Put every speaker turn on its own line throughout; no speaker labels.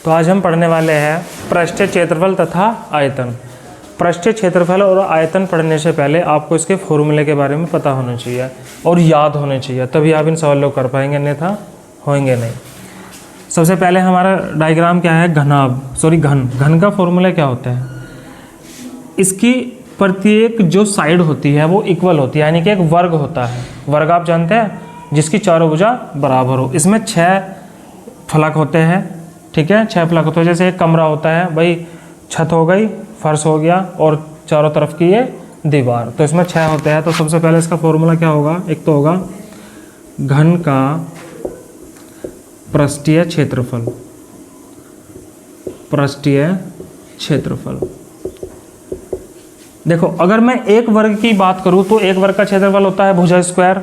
तो आज हम पढ़ने वाले हैं पृष्ठीय क्षेत्रफल तथा आयतन। पृष्ठीय क्षेत्रफल और आयतन पढ़ने से पहले आपको इसके फॉर्मूले के बारे में पता होना चाहिए और याद होने चाहिए, तभी आप इन सवालों को कर पाएंगे, अन्यथा होंगे नहीं। सबसे पहले हमारा डायग्राम क्या है, घन का फॉर्मूला क्या होता है, इसकी प्रत्येक जो साइड होती है वो इक्वल होती है, यानी कि एक वर्ग होता है। वर्ग आप जानते हैं, जिसकी चारों भुजा बराबर हो। इसमें 6 फलक होते हैं, ठीक है, 6 फलक होते हैं। जैसे एक कमरा होता है भाई, छत हो गई, फर्श हो गया और चारों तरफ की ये दीवार, तो इसमें 6 होते हैं। तो सबसे पहले इसका फॉर्मूला क्या होगा, एक तो होगा घन का पृष्ठीय क्षेत्रफल। पृष्ठीय क्षेत्रफल, देखो अगर मैं एक वर्ग की बात करूं तो एक वर्ग का क्षेत्रफल होता है भुजा स्क्वायर,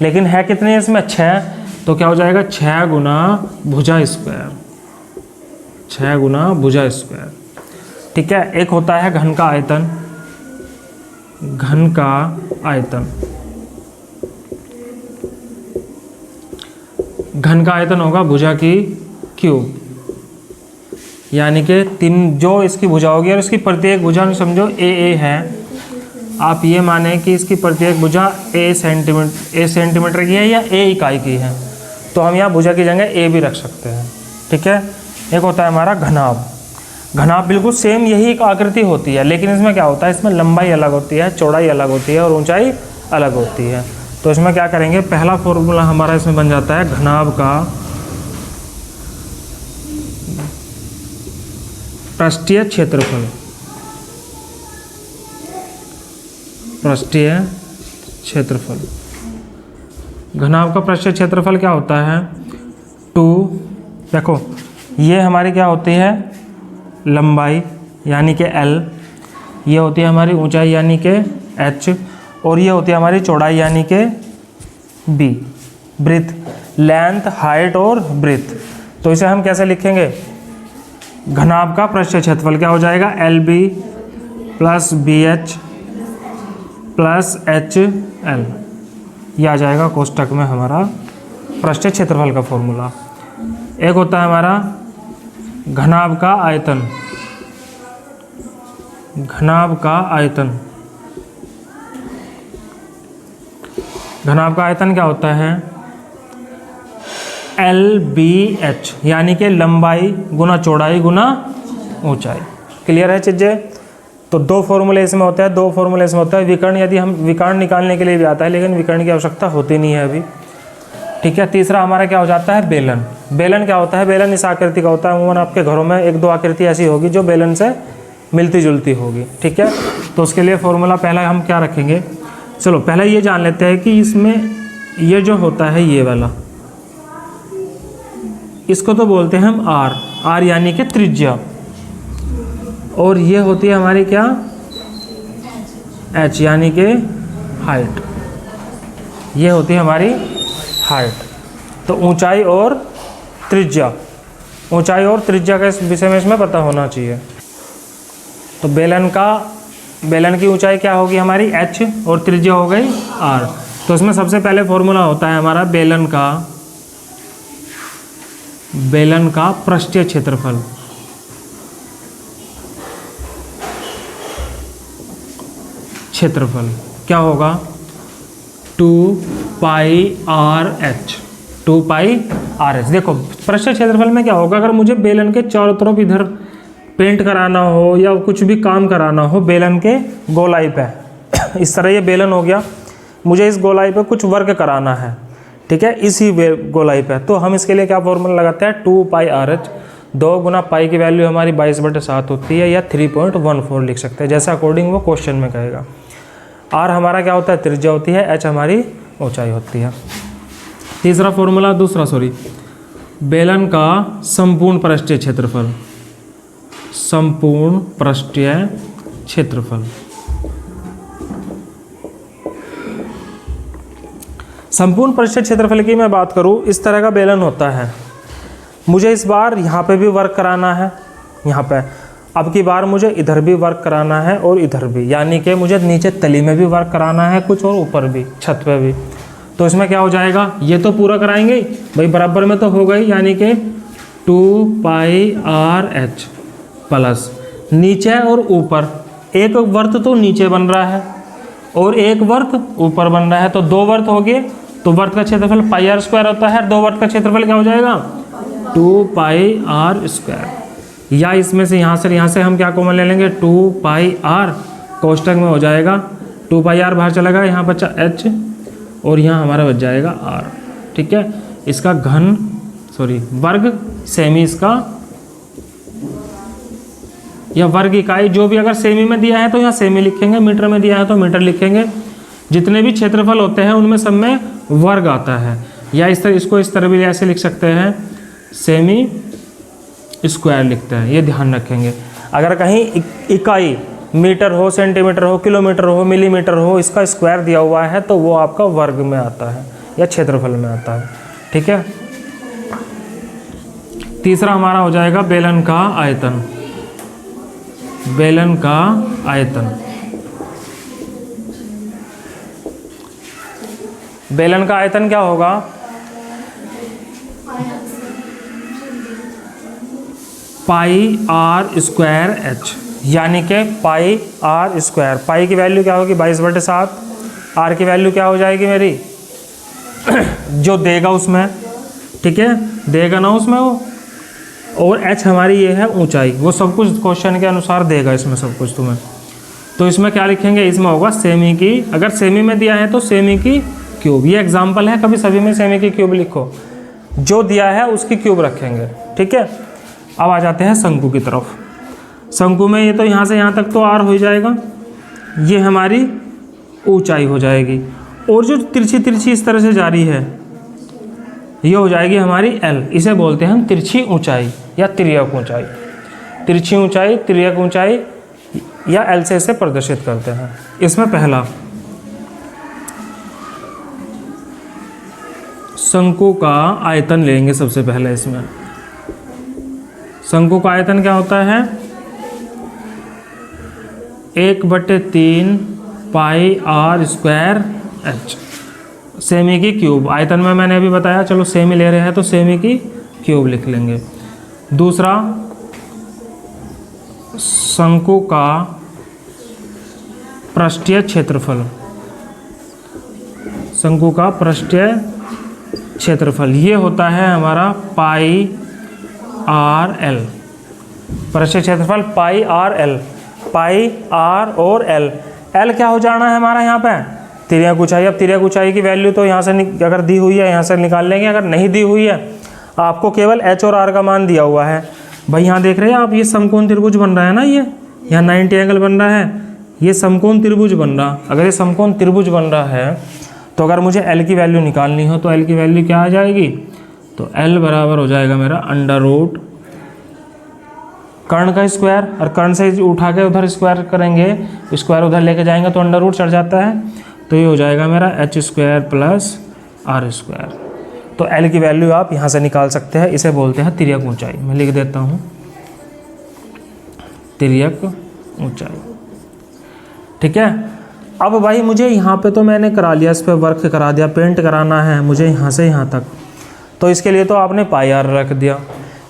लेकिन है कितने इसमें 6, तो क्या हो जाएगा 6 गुना भुजा स्क्वायर, 6 गुना भुजा स्क्वायर, ठीक है। एक होता है घन का आयतन, घन का आयतन, घन का आयतन होगा भुजा की क्यूब, यानी कि 3 जो इसकी भुजा होगी और इसकी प्रत्येक भुजा समझो ए है, आप ये माने कि इसकी प्रत्येक भुजा ए सेंटीमीटर की है या ए इकाई की है, तो हम यहाँ भुजा की जगह ए भी रख सकते हैं, ठीक है। एक होता है हमारा घनाभ। घनाभ बिल्कुल सेम यही एक आकृति होती है, लेकिन इसमें क्या होता है, इसमें लंबाई अलग होती है, चौड़ाई अलग होती है और ऊंचाई अलग होती है। तो इसमें क्या करेंगे, पहला फॉर्मूला हमारा इसमें बन जाता है घनाभ का पृष्ठीय क्षेत्रफल। पृष्ठीय क्षेत्रफल, घनाभ का पृष्ठीय क्षेत्रफल क्या होता है 2, देखो ये हमारी क्या होती है लंबाई यानी कि L, ये होती है हमारी ऊंचाई यानी कि H, और ये होती है हमारी चौड़ाई यानी कि B, ब्रेथ, लेंथ, हाइट और ब्रेथ। तो इसे हम कैसे लिखेंगे, घनाभ का पृष्ठीय क्षेत्रफल क्या हो जाएगा LB plus BH plus HL, ये आ जाएगा कोष्टक में हमारा पृष्ठीय क्षेत्रफल का फॉर्मूला। एक होता है हमारा घनाभ का आयतन, घनाभ का आयतन, घनाभ का आयतन क्या होता है LBH, यानी कि लंबाई गुना चौड़ाई गुना ऊंचाई। क्लियर है चीजें। तो 2 फॉर्मूले इसमें होते हैं, 2 फॉर्मूले इसमें होता है। विकर्ण, यदि हम विकर्ण निकालने के लिए भी आता है, लेकिन विकर्ण की आवश्यकता होती नहीं है अभी, ठीक है। तीसरा हमारा क्या हो जाता है बेलन। बेलन क्या होता है, बेलन इस आकृति का होता है। अमूमन आपके घरों में 1-2 आकृति ऐसी होगी जो बेलन से मिलती जुलती होगी, ठीक है। तो उसके लिए फॉर्मूला पहला हम क्या रखेंगे, चलो पहले ये जान लेते हैं कि इसमें ये जो होता है ये वाला, इसको तो बोलते हैं हम R यानी कि त्रिज्या, और ये होती है हमारी क्या H यानी कि हाइट, ये होती है हमारी हाइट। तो ऊंचाई और त्रिज्या, ऊंचाई और त्रिज्या का इस विषय में इसमें पता होना चाहिए। तो बेलन की ऊंचाई क्या होगी हमारी H और त्रिज्या हो गई R। तो इसमें सबसे पहले फॉर्मूला होता है हमारा बेलन का पृष्ठीय क्षेत्रफल। क्षेत्रफल क्या होगा 2πRH, 2πRH। देखो पृष्ठीय क्षेत्रफल में क्या होगा, अगर मुझे बेलन के चारों तरफ इधर पेंट कराना हो या कुछ भी काम कराना हो बेलन के गोलाई पे, इस तरह ये बेलन हो गया, मुझे इस गोलाई पे कुछ वर्क कराना है, ठीक है, इसी गोलाई पे, तो हम इसके लिए क्या फॉर्मूला लगाते हैं 2πRH। 2 गुना पाई की वैल्यू हमारी 22/7 होती है, या 3.14 लिख सकते हैं, जैसा अकॉर्डिंग वो क्वेश्चन में कहेगा। R हमारा क्या होता है त्रिज्या होती है, H हमारी ऊंचाई होती है। तीसरा फॉर्मूला बेलन का संपूर्ण पृष्ठीय क्षेत्रफल। संपूर्ण पृष्ठीय क्षेत्रफल, संपूर्ण पृष्ठीय क्षेत्रफल की मैं बात करूं, इस तरह का बेलन होता है। मुझे इस बार यहाँ पे भी वर्क कराना है, यहाँ पे, अब की बार मुझे इधर भी वर्क कराना है और इधर भी, यानी कि मुझे नीचे तली में भी वर्क कराना है कुछ और ऊपर भी छत पे भी। तो इसमें क्या हो जाएगा, ये तो पूरा कराएंगे भाई, बराबर में तो हो गई, यानी कि 2πr/h प्लस नीचे और ऊपर, एक वर्त तो नीचे बन रहा है और एक वर्त ऊपर बन रहा है, तो दो वर्त हो गए, तो वर्त का क्षेत्रफल πr² होता है, दो वर्त का क्षेत्रफल क्या हो जाएगा 2πr²। या इसमें से यहाँ से हम क्या कॉमन ले लेंगे 2πr, कोष्टक में हो जाएगा 2πr बाहर चला गया, यहाँ बचा h और यहाँ हमारा बच जाएगा r। ठीक है, इसका घन वर्ग सेमी इसका या वर्ग इकाई जो भी, अगर सेमी में दिया है तो यहाँ सेमी लिखेंगे, मीटर में दिया है तो मीटर लिखेंगे। जितने भी क्षेत्रफल होते हैं उनमें सब में वर्ग आता है, या इस तरह इसको इस तरह भी ऐसे लिख सकते हैं, सेमी स्क्वायर लिखते हैं, ये ध्यान रखेंगे। अगर कहीं इकाई मीटर हो, सेंटीमीटर हो, किलोमीटर हो, मिलीमीटर हो, इसका स्क्वायर दिया हुआ है तो वो आपका वर्ग में आता है या क्षेत्रफल में आता है। ठीक है, तीसरा हमारा हो जाएगा बेलन का आयतन। बेलन का आयतन, बेलन का आयतन क्या होगा, πr²h, यानी कि πr²। पाई की वैल्यू क्या होगी 22/7, r की वैल्यू क्या हो जाएगी मेरी जो देगा उसमें, ठीक है, देगा ना उसमें वो, और h हमारी ये है ऊंचाई, वो सब कुछ क्वेश्चन के अनुसार देगा इसमें सब कुछ तुम्हें। तो इसमें क्या लिखेंगे, इसमें होगा सेमी की, अगर सेमी में दिया है तो सेमी की क्यूब, ये एग्जाम्पल है, कभी सभी में सेमी की क्यूब लिखो, जो दिया है उसकी क्यूब रखेंगे। ठीक है, अब आ जाते हैं शंकु की तरफ। शंकु में ये तो यहाँ से यहाँ तक तो r हो जाएगा, ये हमारी ऊंचाई हो जाएगी, और जो तिरछी तिरछी इस तरह से जा रही है ये हो जाएगी हमारी l, इसे बोलते हैं हम तिरछी ऊंचाई या तिर्यक ऊंचाई। तिरछी ऊंचाई, तिर्यक ऊंचाई या l से इसे प्रदर्शित करते हैं। इसमें पहला शंकु का आयतन लेंगे सबसे पहले। इसमें शंकु का आयतन क्या होता है 1/3 πr²h, सेमी की क्यूब। आयतन में मैंने अभी बताया, चलो सेमी ले रहे हैं तो सेमी की क्यूब लिख लेंगे। दूसरा शंकु का पृष्ठीय क्षेत्रफल, शंकु का पृष्ठीय क्षेत्रफल ये होता है हमारा πr/l, पृष्ठीय क्षेत्रफल πr/l, πr और l क्या हो जाना है हमारा यहाँ पे तिर्यक ऊंचाई। अब तिर्यक ऊंचाई की वैल्यू तो यहाँ से अगर दी हुई है यहाँ से निकाल लेंगे, अगर नहीं दी हुई है आपको केवल h और r का मान दिया हुआ है। भाई यहाँ देख रहे हैं आप, ये समकोण त्रिभुज बन रहा है ना, ये यहाँ 90 एंगल बन रहा है, ये समकोण त्रिभुज बन रहा। अगर ये समकोण त्रिभुज बन रहा है तो अगर मुझे l की वैल्यू निकालनी हो तो l की वैल्यू क्या आ जाएगी, तो l बराबर हो जाएगा मेरा अंडर रूट कर्ण का स्क्वायर, और कर्ण से उठा के उधर स्क्वायर करेंगे, स्क्वायर उधर लेके जाएंगे तो अंडर रूट चढ़ जाता है, तो ये हो जाएगा मेरा h² + r²। तो l की वैल्यू आप यहाँ से निकाल सकते हैं, इसे बोलते हैं तिर्यक ऊंचाई। मैं लिख देता हूँ तिर्यक ऊंचाई। ठीक है, अब भाई मुझे यहाँ पे तो मैंने करा लिया, इस पर वर्क करा दिया, पेंट कराना है मुझे यहाँ से यहाँ तक, तो इसके लिए तो आपने πr रख दिया।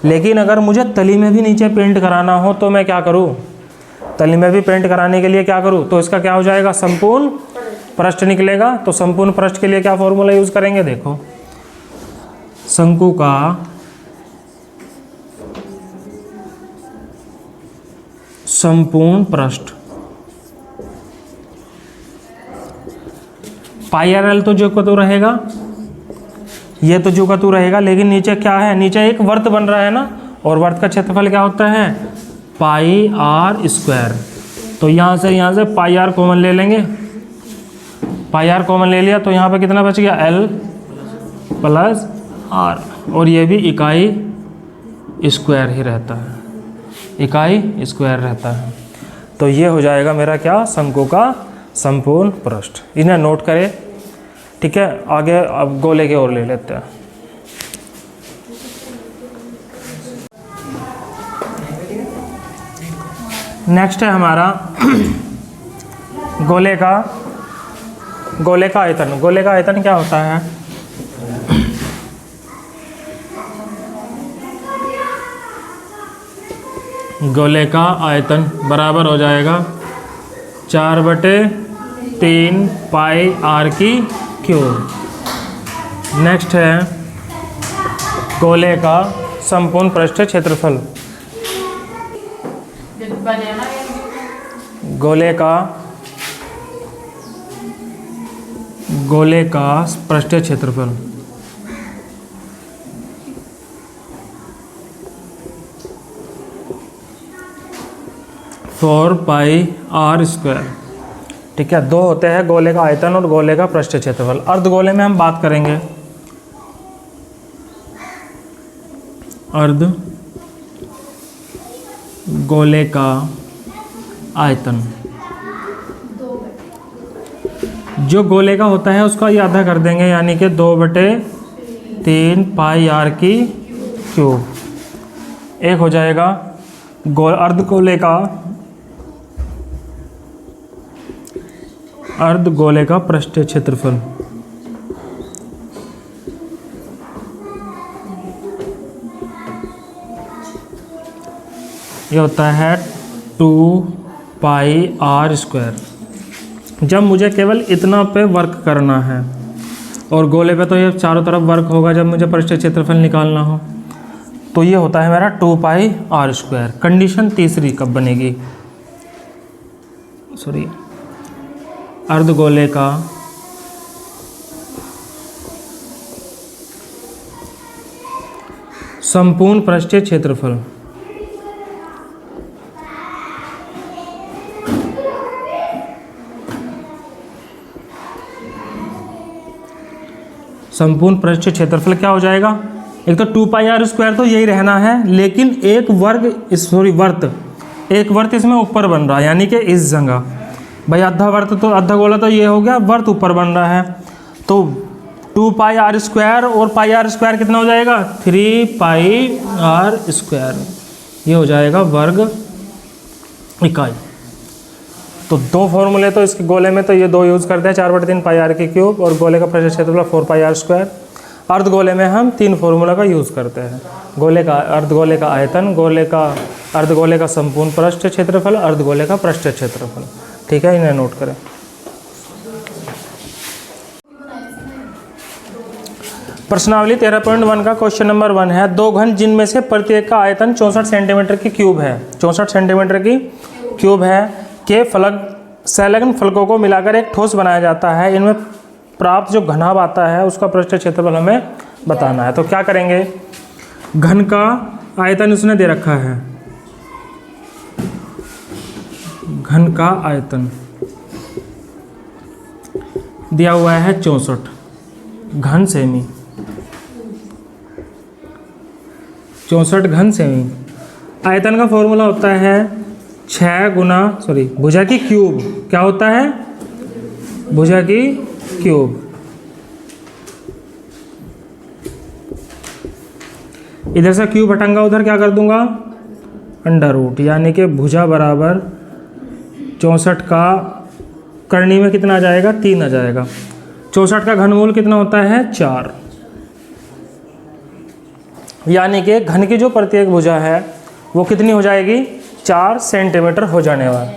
लेकिन अगर मुझे तली में भी नीचे पेंट कराना हो तो मैं क्या करूँ, तली में भी पेंट कराने के लिए क्या करूँ, तो इसका क्या हो जाएगा संपूर्ण पृष्ठ निकलेगा। तो संपूर्ण पृष्ठ के लिए क्या फॉर्मूला यूज़ करेंगे, देखो शंकु का संपूर्ण पृष्ठ πr/l तो जो का तो रहेगा, ये तो जो का तू रहेगा, लेकिन नीचे क्या है, नीचे एक वर्त बन रहा है ना, और वर्त का क्षेत्रफल क्या होता है πr²। तो यहाँ से πr कॉमन ले लेंगे, πr कॉमन ले लिया तो यहाँ पे कितना बच गया l + r, और ये भी इकाई स्क्वायर ही रहता है, इकाई स्क्वायर रहता है। तो ये हो जाएगा मेरा क्या, शंकु का संपूर्ण पृष्ठ। इन्हें नोट करें। ठीक है, आगे अब गोले की ओर ले लेते हैं। नेक्स्ट है हमारा गोले का आयतन। गोले का आयतन क्या होता है, गोले का आयतन बराबर हो जाएगा 4/3 पाई आर की क्यूब। नेक्स्ट है गोले का संपूर्ण पृष्ठीय क्षेत्रफल। गोले का पृष्ठीय क्षेत्रफल 4 पाई आर स्क्वायर। ठीक है, दो होते हैं गोले का आयतन और गोले का पृष्ठीय क्षेत्रफल। अर्धगोले में हम बात करेंगे अर्ध गोले का आयतन। जो गोले का होता है उसका ये आधा कर देंगे, यानी कि 2/3 पाई आर की क्यूब। एक हो जाएगा अर्धगोले का पृष्ठीय क्षेत्रफल। ये होता है 2 पाई आर स्क्वायर। जब मुझे केवल इतना पे वर्क करना है और गोले पे तो ये चारों तरफ वर्क होगा, जब मुझे पृष्ठीय क्षेत्रफल निकालना हो तो ये होता है मेरा 2 पाई आर स्क्वायर। कंडीशन तीसरी कब बनेगी, सॉरी, अर्धगोले का संपूर्ण पृष्ठीय क्षेत्रफल। संपूर्ण पृष्ठीय क्षेत्रफल क्या हो जाएगा, एक तो 2 पाई आर स्क्वायर तो यही रहना है, लेकिन एक वर्त इसमें ऊपर बन रहा है, यानी कि इस जगह भाई आधा गोला तो ये हो गया, वर्त ऊपर बन रहा है, तो 2 पाई आर स्क्वायर और पाई आर स्क्वायर कितना हो जाएगा 3 पाई आर स्क्वायर। ये हो जाएगा वर्ग इकाई। तो दो फॉर्मूले तो इसके गोले में तो ये दो यूज़ करते हैं, 4/3 पाई आर की क्यूब और गोले का पृष्ठीय क्षेत्रफल 4 पाई आर स्क्वायर। अर्धगोले में हम 3 फॉर्मूला का यूज़ करते हैं, अर्धगोले का आयतन, अर्धगोले का संपूर्ण पृष्ठीय क्षेत्रफल, अर्धगोले का पृष्ठीय क्षेत्रफल। ठीक है, इन्हें नोट करें। प्रश्नावली 13.1 का क्वेश्चन नंबर 1 है, दो घन जिनमें से प्रत्येक का आयतन 64 सेंटीमीटर की क्यूब है, 64 सेंटीमीटर की क्यूब है के संलग्न फलकों को मिलाकर एक ठोस बनाया जाता है। इनमें प्राप्त जो घनाभ आता है उसका पृष्ठीय क्षेत्रफल हमें बताना है। तो क्या करेंगे, घन का आयतन उसने दे रखा है, घन का आयतन दिया हुआ है 64 घन सेमी, 64 घन सेमी। आयतन का फॉर्मूला होता है 6 भुजा की क्यूब। क्या होता है, भुजा की क्यूब। इधर से क्यूब हटाऊंगा, उधर क्या कर दूंगा अंडर रूट, यानी कि भुजा बराबर 64 का करनी में कितना आ जाएगा 3 आ जाएगा। 64 का घनमूल कितना होता है 4, यानी कि घन की जो प्रत्येक भुजा है वो कितनी हो जाएगी 4 सेंटीमीटर हो जाने वाला।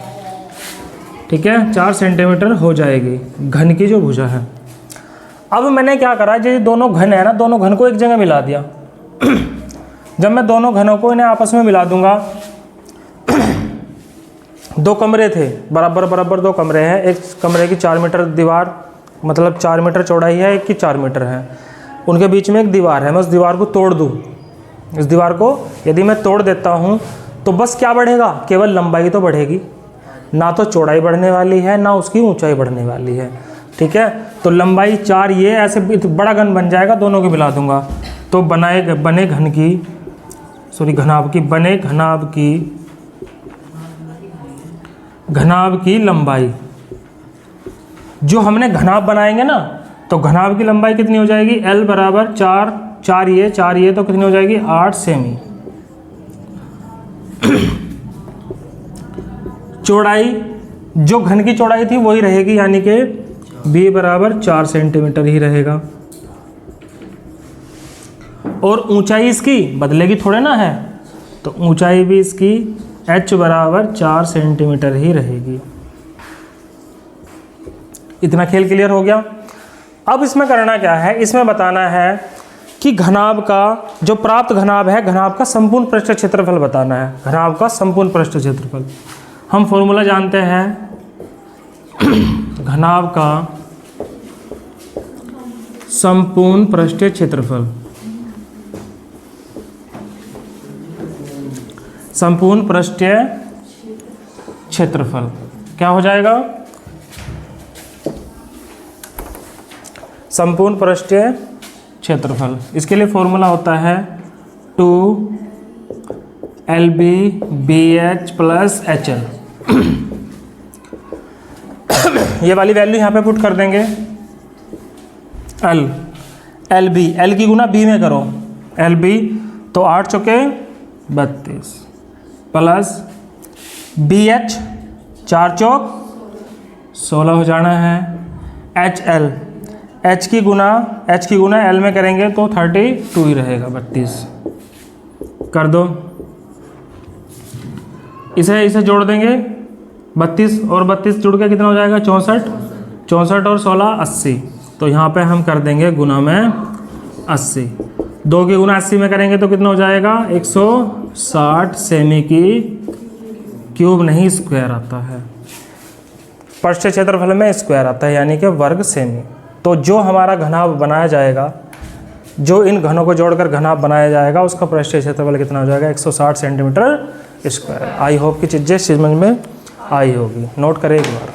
ठीक है, 4 सेंटीमीटर हो जाएगी घन की जो भुजा है। अब मैंने क्या करा, जो दोनों घन है ना, दोनों घन को एक जगह मिला दिया। जब मैं दोनों घनों को इन्हें आपस में मिला दूंगा, दो कमरे थे, बराबर 2 कमरे हैं, एक कमरे की 4 मीटर दीवार, मतलब 4 मीटर चौड़ाई है, एक की 4 मीटर है, उनके बीच में एक दीवार है। मैं उस दीवार को तोड़ दूँ, इस दीवार को यदि मैं तोड़ देता हूँ तो बस क्या बढ़ेगा, केवल लंबाई तो बढ़ेगी, ना तो चौड़ाई बढ़ने वाली है ना उसकी ऊंचाई बढ़ने वाली है। ठीक है, तो लंबाई 4 ये ऐसे बड़ा घन बन जाएगा, दोनों को मिला दूंगा तो बने घनाभ की लंबाई, जो हमने घनाभ बनाएंगे ना, तो घनाभ की लंबाई कितनी हो जाएगी, L बराबर 4 ये तो कितनी हो जाएगी 8 सेमी। चौड़ाई, जो घन की चौड़ाई थी वही रहेगी, यानी कि B बराबर 4 सेंटीमीटर ही रहेगा। और ऊंचाई इसकी बदलेगी थोड़े ना है, तो ऊंचाई भी इसकी h बराबर 4 सेंटीमीटर ही रहेगी। इतना खेल क्लियर हो गया। अब इसमें करना क्या है, इसमें बताना है कि घनाभ का जो प्राप्त घनाभ है, घनाभ का संपूर्ण पृष्ठ क्षेत्रफल बताना है। घनाभ का संपूर्ण पृष्ठ क्षेत्रफल हम फॉर्मूला जानते हैं, घनाभ का संपूर्ण पृष्ठीय क्षेत्रफल, संपूर्ण पृष्ठीय क्षेत्रफल क्या हो जाएगा, संपूर्ण पृष्ठीय क्षेत्रफल। इसके लिए फॉर्मूला होता है 2LB/BH + HL। ये वाली वैल्यू यहाँ पे पुट कर देंगे। LB, L की गुना B में करो, LB तो 8 चौके 32 प्लस BH 4 चौक 16 हो जाना है। HL, H की गुना L में करेंगे तो 32 ही रहेगा, 32 कर दो। इसे जोड़ देंगे, 32 और 32 जुड़ के कितना हो जाएगा, 64 और 16 80। तो यहाँ पे हम कर देंगे गुना में 80, 2 की गुना 80 में करेंगे तो कितना हो जाएगा, 160 सेमी की क्यूब नहीं स्क्वायर आता है। पृष्ठ क्षेत्रफल में स्क्वायर आता है यानी कि वर्ग सेमी। तो जो हमारा घनाभ बनाया जाएगा, जो इन घनों को जोड़कर घनाभ बनाया जाएगा, उसका पृष्ठीय क्षेत्रफल कितना हो जाएगा, 160 सेंटीमीटर स्क्वायर। आई होप की चीज़ें समझ में आई होगी, नोट करें एक बार।